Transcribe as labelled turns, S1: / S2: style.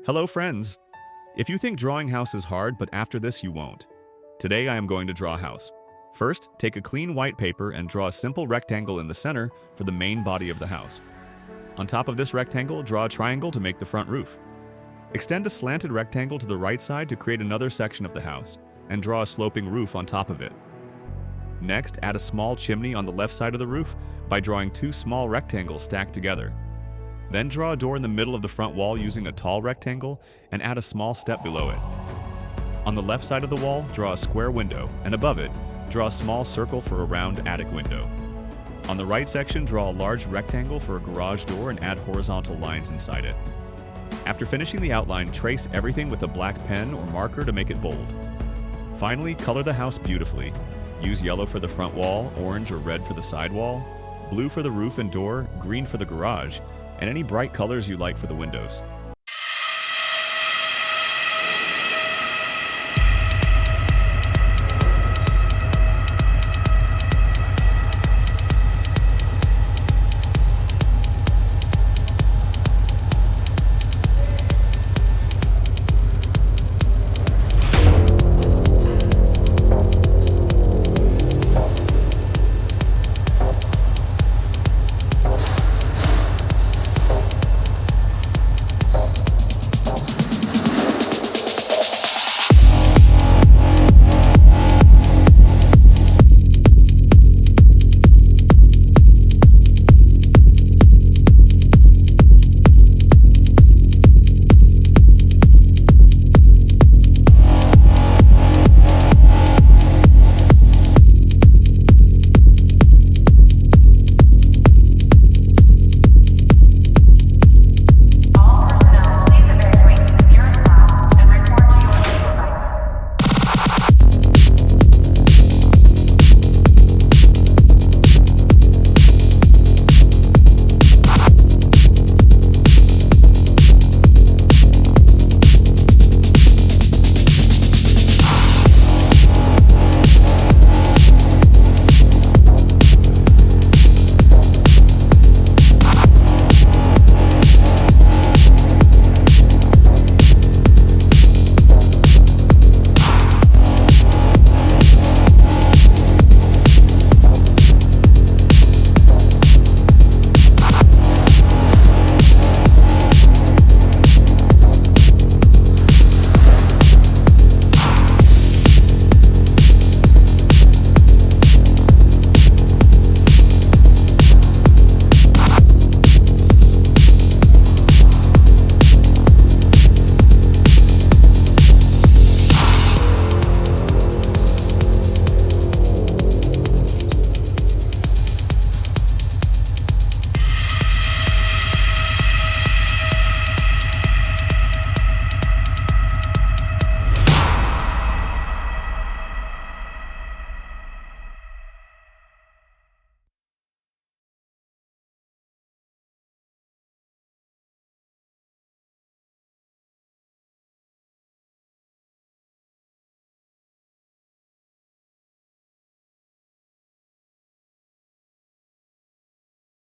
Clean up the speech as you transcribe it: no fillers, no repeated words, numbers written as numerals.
S1: Hello friends! If you think drawing house is hard, but after this you won't. Today I am going to draw a house. First, take a clean white paper and draw a simple rectangle in the center for the main body of the house. On top of this rectangle, draw a triangle to make the front roof. Extend a slanted rectangle to the right side to create another section of the house, and draw a sloping roof on top of it. Next, add a small chimney on the left side of the roof by drawing two small rectangles stacked together. Then draw a door in the middle of the front wall using a tall rectangle and add a small step below it. On the left side of the wall, draw a square window, and above it, draw a small circle for a round attic window. On the right section, draw a large rectangle for a garage door and add horizontal lines inside it. After finishing the outline, trace everything with a black pen or marker to make it bold. Finally, color the house beautifully. Use yellow for the front wall, orange or red for the side wall, blue for the roof and door, green for the garage, and any bright colors you like for the windows.